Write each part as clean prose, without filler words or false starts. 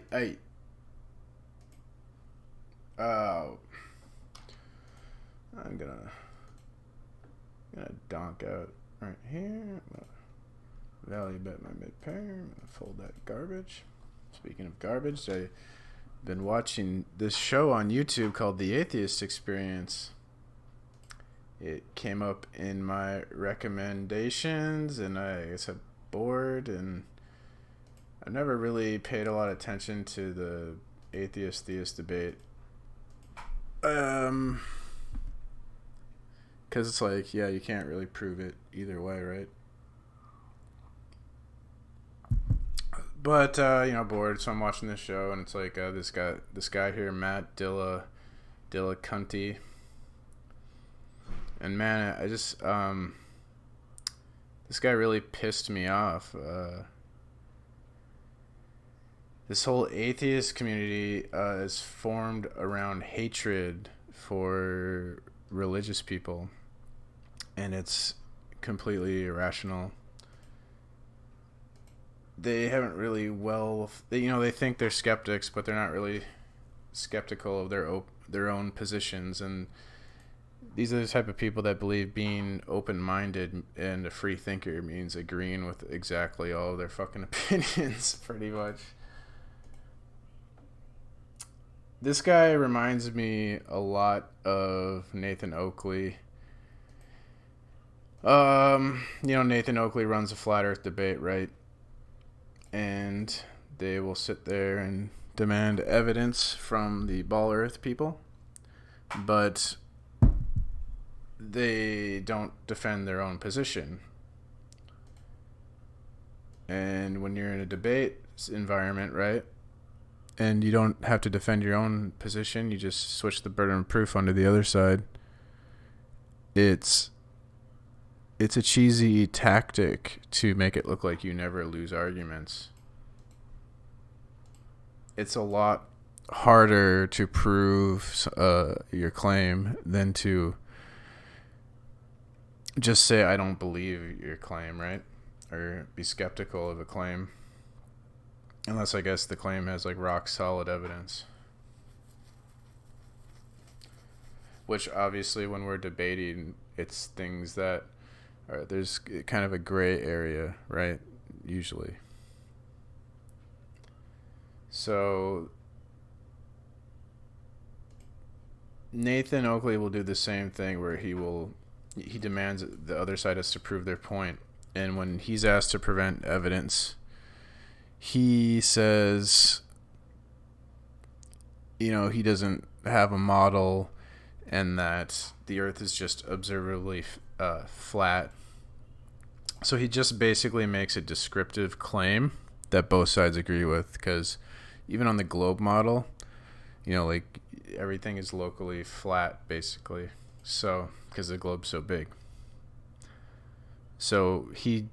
Hey. I'm gonna donk out right here. I'm gonna value bet my mid-pair. I'm gonna fold that garbage. Speaking of garbage, I've been watching this show on YouTube called The Atheist Experience. It came up in my recommendations, and I guess I'm bored, and I've never really paid a lot of attention to the atheist-theist debate. Because it's like, yeah, you can't really prove it either way, right? But, bored, so I'm watching this show, and it's like this guy here, Matt Dillacunty. And man, I just, this guy really pissed me off. This whole atheist community is formed around hatred for religious people, and it's completely irrational. They haven't really they think they're skeptics, but they're not really skeptical of their own positions. And these are the type of people that believe being open-minded and a free thinker means agreeing with exactly all of their fucking opinions, pretty much. This guy reminds me a lot of Nathan Oakley. Nathan Oakley runs a flat earth debate, right? And they will sit there and demand evidence from the ball earth people, but they don't defend their own position. And when you're in a debate environment, right, and you don't have to defend your own position, you just switch the burden of proof onto the other side. It's a cheesy tactic to make it look like you never lose arguments. It's a lot harder to prove your claim than to just say, I don't believe your claim, right? Or be skeptical of a claim. Unless, I guess, the claim has, like, rock-solid evidence. Which, obviously, when we're debating, it's things that All right, there's kind of a gray area, right? Usually. So Nathan Oakley will do the same thing where he demands the other side has to prove their point. And when he's asked to prevent evidence, he says, he doesn't have a model and that the earth is just observably flat. So he just basically makes a descriptive claim that both sides agree with, because even on the globe model, like everything is locally flat basically. So, because the globe's so big. So he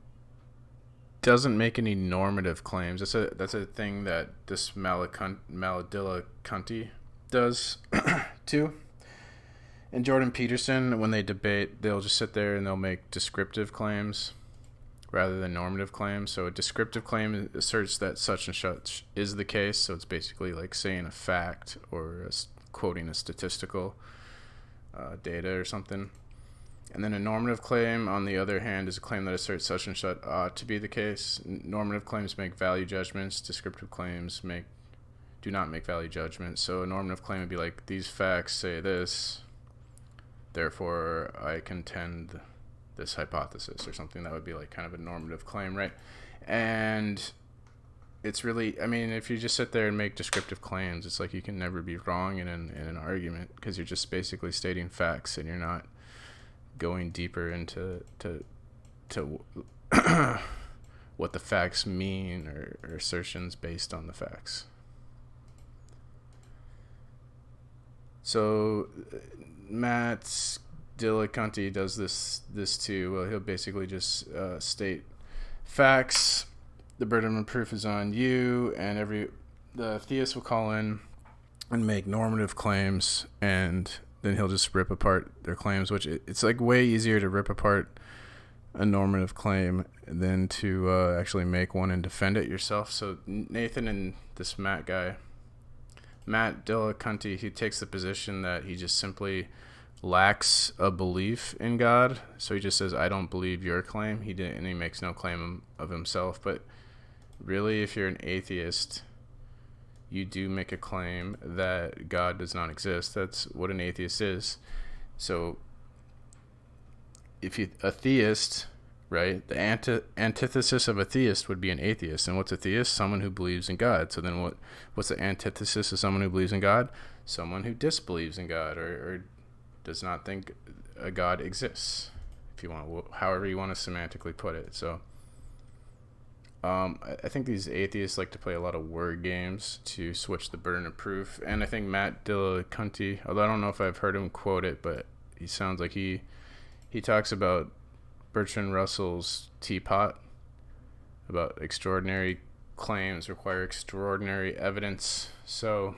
doesn't make any normative claims. That's a thing that this Maladillakunti does too. And Jordan Peterson, when they debate, they'll just sit there and they'll make descriptive claims rather than normative claims. So a descriptive claim asserts that such and such is the case. So it's basically like saying a fact or quoting a statistical data or something. And then a normative claim, on the other hand, is a claim that asserts such and such ought to be the case. Normative claims make value judgments. Descriptive claims do not make value judgments. So a normative claim would be like, these facts say this, therefore I contend this hypothesis, or something. That would be like kind of a normative claim, right? And it's really, if you just sit there and make descriptive claims, it's like you can never be wrong in an argument, because you're just basically stating facts and you're not going deeper into what the facts mean or assertions based on the facts. So Matt Dillakunti does this too. Well, he'll basically just state facts. The burden of proof is on you, and the theist will call in and make normative claims, and then he'll just rip apart their claims, which it's like way easier to rip apart a normative claim than to actually make one and defend it yourself. So Nathan and this Matt Dillakunti, he takes the position that he just simply lacks a belief in God. So he just says, I don't believe your claim. And he makes no claim of himself. But really, if you're an atheist, you do make a claim that God does not exist. That's what an atheist is. So if a theist, right, the antithesis of a theist would be an atheist. And what's a theist? Someone who believes in God. So then what's the antithesis of someone who believes in God? Someone who disbelieves in God or does not think a God exists, if you want, however you want to semantically put it. So I think these atheists like to play a lot of word games to switch the burden of proof. And I think Matt Dillakunti, although I don't know if I've heard him quote it, but he sounds like he talks about Bertrand Russell's teapot, about extraordinary claims require extraordinary evidence. So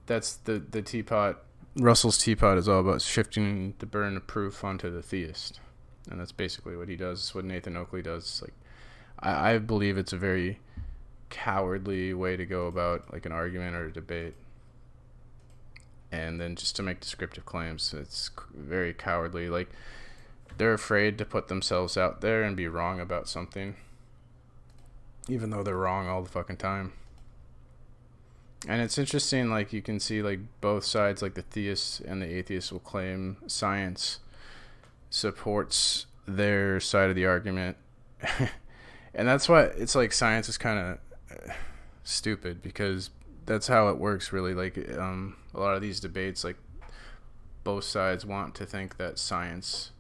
that's the teapot. Russell's teapot is all about shifting the burden of proof onto the theist, and that's basically what he does. It's what Nathan Oakley does. Like, I believe it's a very cowardly way to go about like an argument or a debate, and then just to make descriptive claims. It's very cowardly. Like, they're afraid to put themselves out there and be wrong about something, even though they're wrong all the fucking time. And it's interesting, like, you can see, like, both sides, like, the theists and the atheists will claim science supports their side of the argument. And that's why it's, like, science is kind of stupid, because that's how it works, really. Like, a lot of these debates, like, both sides want to think that science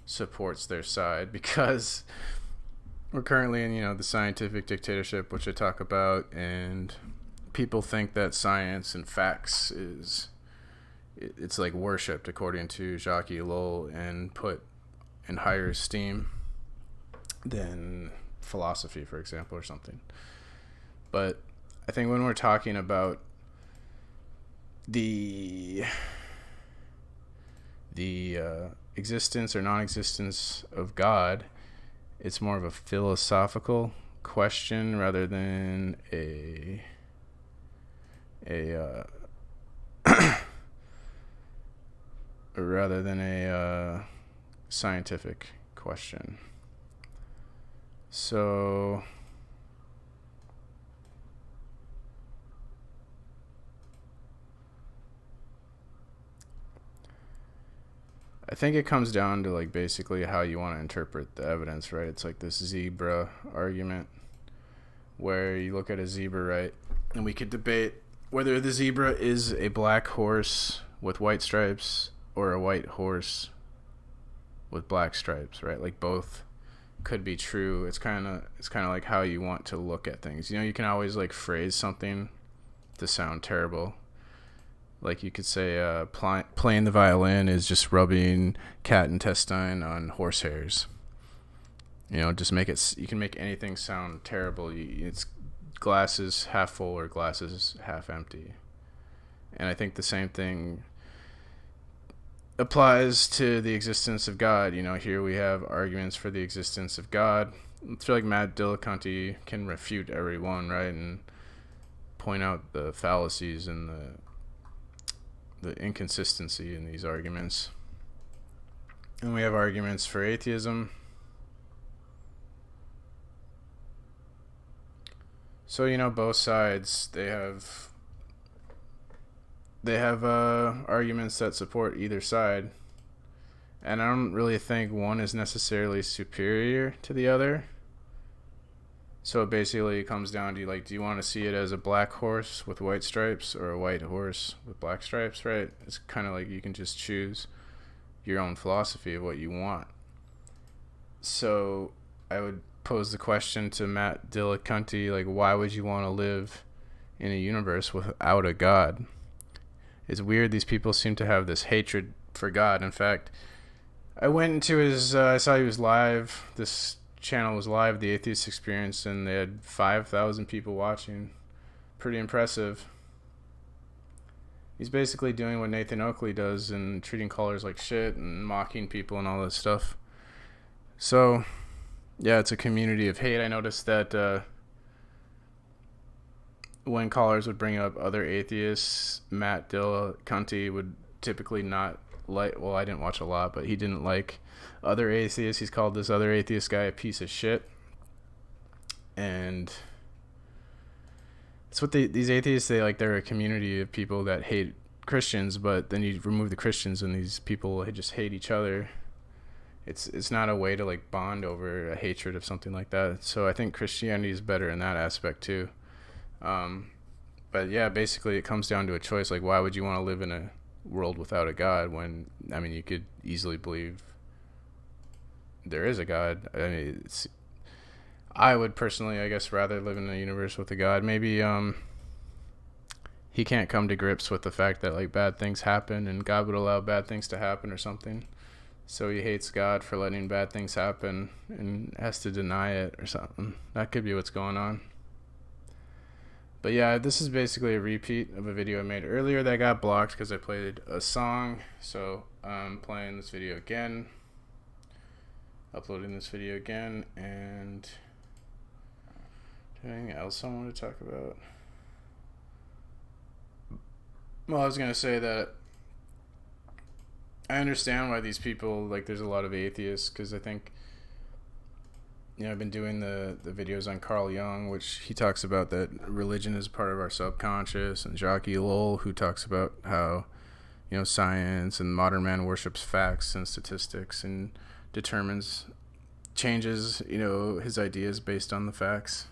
supports their side, because we're currently in, the scientific dictatorship, which I talk about, and people think that science and facts it's like worshipped according to Jacques Ellul and put in higher esteem than philosophy, for example, or something. But I think when we're talking about the existence or non-existence of God, it's more of a philosophical question rather than a rather than a scientific question. So I think it comes down to like basically how you want to interpret the evidence, right? It's like this zebra argument where you look at a zebra, right? And we could debate whether the zebra is a black horse with white stripes or a white horse with black stripes, right? Like both could be true. It's kind of like how you want to look at things. You know, you can always like phrase something to sound terrible. Like you could say playing the violin is just rubbing cat intestine on horse hairs. You know, just make it. You can make anything sound terrible. It's glasses half full or glasses half empty. And I think the same thing applies to the existence of God. You know, here we have arguments for the existence of God. I feel like Matt Dillahunty can refute every one, right, and point out the fallacies and the inconsistency in these arguments. And we have arguments for atheism. So, you know, both sides, they have arguments that support either side. And I don't really think one is necessarily superior to the other. So basically it comes down to like, do you want to see it as a black horse with white stripes or a white horse with black stripes, right? It's kind of like you can just choose your own philosophy of what you want. So I would pose the question to Matt Dillahunty, like, why would you want to live in a universe without a God? It's weird. These people seem to have this hatred for God. In fact, I went into his, I saw he was live. This channel was live, the Atheist Experience, and they had 5,000 people watching. Pretty impressive. He's basically doing what Nathan Oakley does and treating callers like shit and mocking people and all this stuff. So, yeah, it's a community of hate. I noticed that when callers would bring up other atheists, Matt Dillahunty would typically not like, well, I didn't watch a lot, but he didn't like other atheists. He's called this other atheist guy a piece of shit. And it's what these atheists, they're a community of people that hate Christians, but then you remove the Christians and these people just hate each other. It's not a way to like bond over a hatred of something like that. So I think Christianity is better in that aspect too. But yeah, basically it comes down to a choice. Like, why would you want to live in a world without a God when, I mean, you could easily believe there is a God. I mean, I would personally, I guess, rather live in a universe with a God. Maybe he can't come to grips with the fact that like bad things happen and God would allow bad things to happen or something. So he hates God for letting bad things happen and has to deny it or something. That could be what's going on. But yeah, this is basically a repeat of a video I made earlier that got blocked because I played a song. So I'm playing this video again, uploading this video again, and anything else I want to talk about? Well, I was going to say that I understand why these people, like, there's a lot of atheists, because I think, you know, I've been doing the videos on Carl Jung, which he talks about that religion is part of our subconscious, and Jacques Ellul, who talks about how, you know, science and modern man worships facts and statistics and changes, you know, his ideas based on the facts.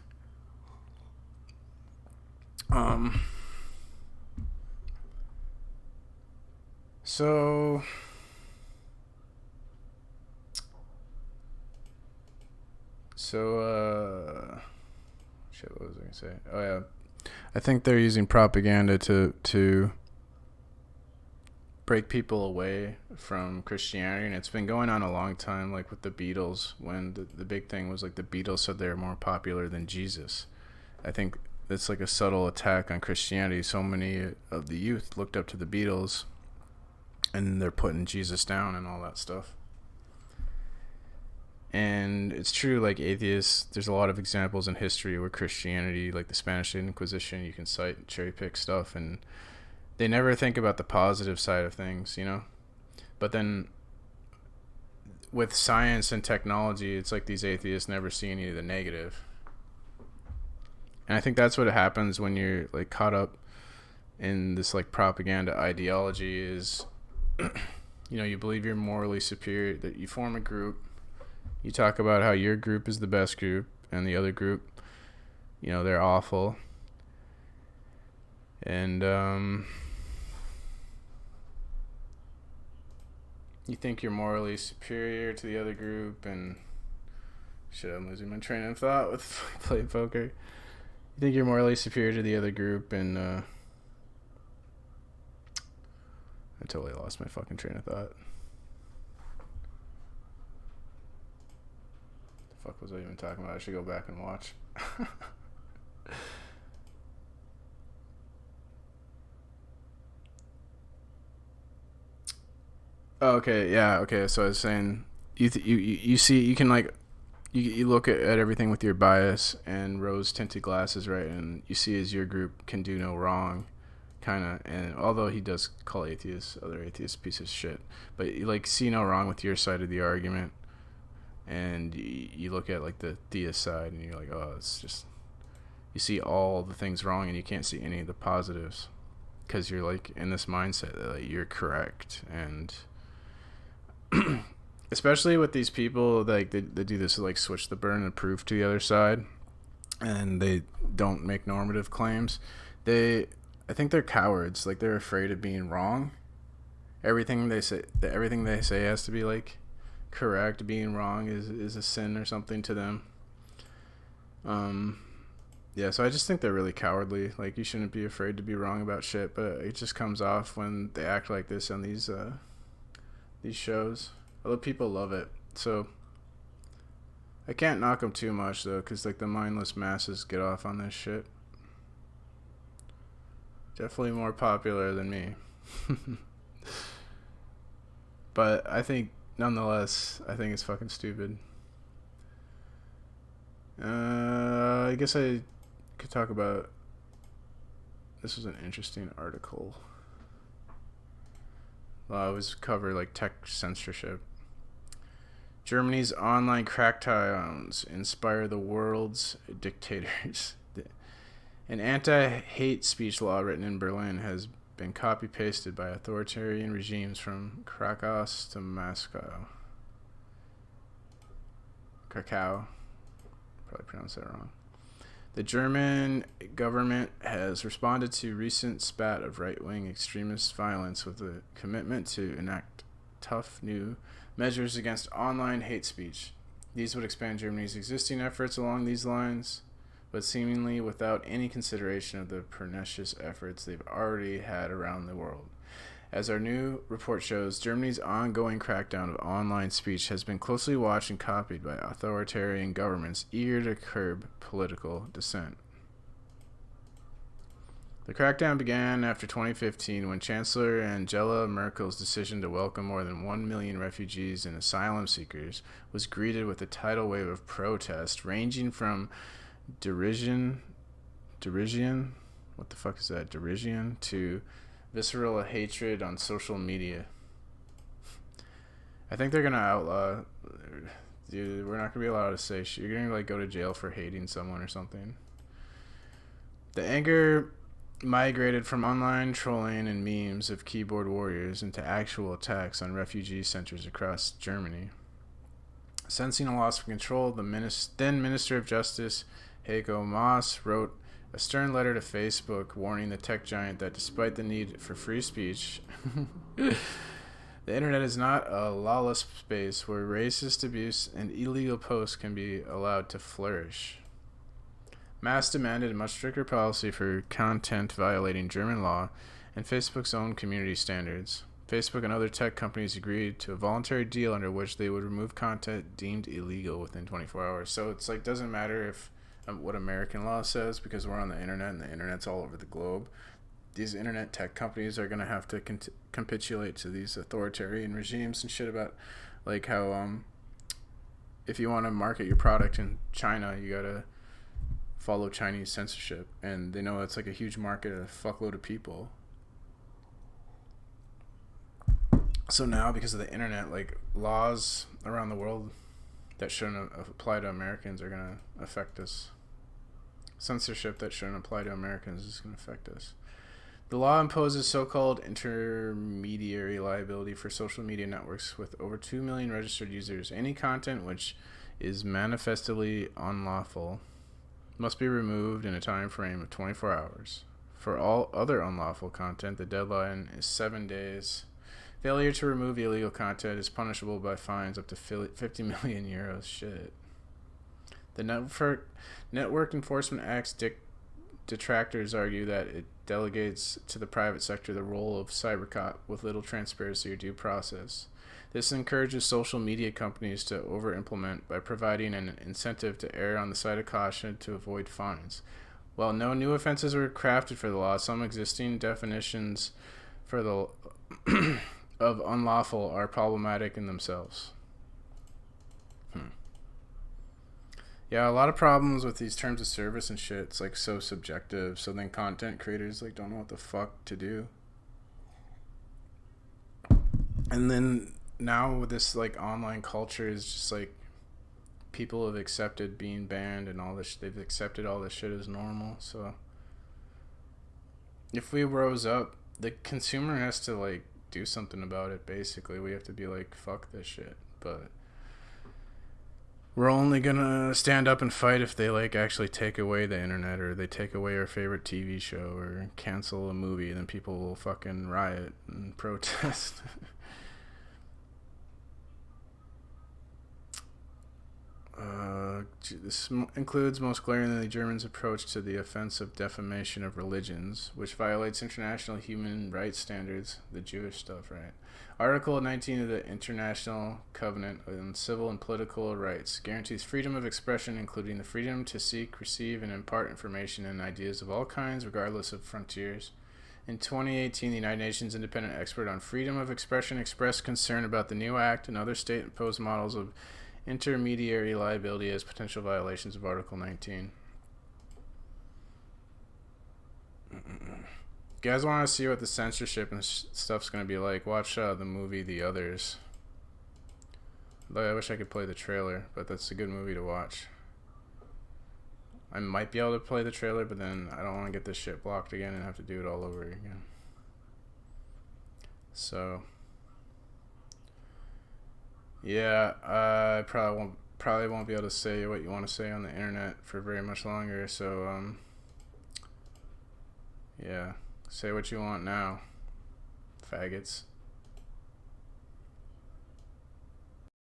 So shit, what was I gonna say? Oh yeah, I think they're using propaganda to break people away from Christianity, and it's been going on a long time, like with the Beatles, when the big thing was like the Beatles said they were more popular than Jesus. I think it's like a subtle attack on Christianity. So many of the youth looked up to the Beatles, and they're putting Jesus down and all that stuff. And it's true, like atheists, there's a lot of examples in history where Christianity, like the Spanish Inquisition, you can cite and cherry pick stuff, and they never think about the positive side of things, you know? But then with science and technology, it's like these atheists never see any of the negative. And I think that's what happens when you're like caught up in this like propaganda ideology is, you know, you believe you're morally superior, that you form a group, you talk about how your group is the best group and the other group, you know, they're awful. And you think you're morally superior to the other group, and shit, I'm losing my train of thought with playing poker. You think you're morally superior to the other group, and I totally lost my fucking train of thought. The fuck was I even talking about? I should go back and watch. Oh, okay, yeah, okay. So I was saying, you see, you can like, you look at everything with your bias and rose tinted glasses, right? And you see as your group can do no wrong, kind of. And although he does call atheists, other atheists, piece of shit, but you like see no wrong with your side of the argument, and you look at like the theist side, and you're like, oh, it's just, you see all the things wrong, and you can't see any of the positives, because you're like in this mindset that like, you're correct. And especially with these people, like they do this like switch the burden of proof to the other side, and they don't make normative claims. I think they're cowards. Like they're afraid of being wrong. Everything they say has to be like correct. Being wrong is a sin or something to them. Yeah, so I just think they're really cowardly. Like you shouldn't be afraid to be wrong about shit, but it just comes off when they act like this on these shows. Although people love it, so I can't knock them too much though, because like the mindless masses get off on this shit. Definitely more popular than me. But I think nonetheless, I think it's fucking stupid. I guess I could talk about, this was an interesting article. Well, it was cover like tech censorship. Germany's online crackdowns inspire the world's dictators. An anti-hate speech law written in Berlin has been copy-pasted by authoritarian regimes from Krakow to Moscow. Krakow. Probably pronounced that wrong. The German government has responded to recent spat of right-wing extremist violence with a commitment to enact tough new measures against online hate speech. These would expand Germany's existing efforts along these lines, but seemingly without any consideration of the pernicious efforts they've already had around the world. As our new report shows, Germany's ongoing crackdown of online speech has been closely watched and copied by authoritarian governments eager to curb political dissent. The crackdown began after 2015 when Chancellor Angela Merkel's decision to welcome more than 1 million refugees and asylum seekers was greeted with a tidal wave of protest ranging from derision, what the fuck is that, derision, to visceral hatred on social media. I think they're gonna outlaw, dude, we're not gonna be allowed to say shit. You're gonna like go to jail for hating someone or something. The anger migrated from online trolling and memes of keyboard warriors into actual attacks on refugee centers across Germany. Sensing a loss of control, the then Minister of Justice Heiko Maas wrote a stern letter to Facebook warning the tech giant that despite the need for free speech, the internet is not a lawless space where racist abuse and illegal posts can be allowed to flourish. Maas demanded a much stricter policy for content violating German law and Facebook's own community standards. Facebook and other tech companies agreed to a voluntary deal under which they would remove content deemed illegal within 24 hours. So it's like, doesn't matter if what American law says, because we're on the internet and the internet's all over the globe. These internet tech companies are going to have to capitulate to these authoritarian regimes and shit about like how if you want to market your product in China, you got to follow Chinese censorship, and they know it's like a huge market, a fuckload of people. So now, because of the internet, like laws around the world that shouldn't apply to Americans are gonna affect us. Censorship that shouldn't apply to Americans is gonna affect us. The law imposes so-called intermediary liability for social media networks with over 2 million registered users. Any content which is manifestly unlawful must be removed in a time frame of 24 hours. For all other unlawful content, the deadline is 7 days. Failure to remove illegal content is punishable by fines up to 50 million euros. Shit. The Network Enforcement Act's detractors argue that it delegates to the private sector the role of cybercop with little transparency or due process. This encourages social media companies to over-implement by providing an incentive to err on the side of caution to avoid fines. While no new offenses were crafted for the law, some existing definitions for the of unlawful are problematic in themselves. Yeah, a lot of problems with these terms of service and shit. It's like so subjective. So then content creators like don't know what the fuck to do. And then now with this like online culture is just like people have accepted being banned and all this. They've accepted all this shit as normal. So if we rose up, the consumer has to like do something about it. Basically, we have to be like, fuck this shit. But we're only gonna stand up and fight if they like actually take away the internet or they take away our favorite TV show or cancel a movie. Then people will fucking riot and protest. This includes most glaringly the Germans' approach to the offense of defamation of religions, which violates international human rights standards, the Jewish stuff, right? Article 19 of the International Covenant on Civil and Political Rights guarantees freedom of expression, including the freedom to seek, receive, and impart information and ideas of all kinds, regardless of frontiers. In 2018, the United Nations independent expert on freedom of expression expressed concern about the new act and other state-imposed models of intermediary liability as potential violations of Article 19. You guys want to see what the censorship and stuff's going to be like? Watch the movie The Others. I wish I could play the trailer, but that's a good movie to watch. I might be able to play the trailer, but then I don't want to get this shit blocked again and have to do it all over again. So yeah, I probably won't be able to say what you want to say on the internet for very much longer. So yeah, say what you want now, faggots.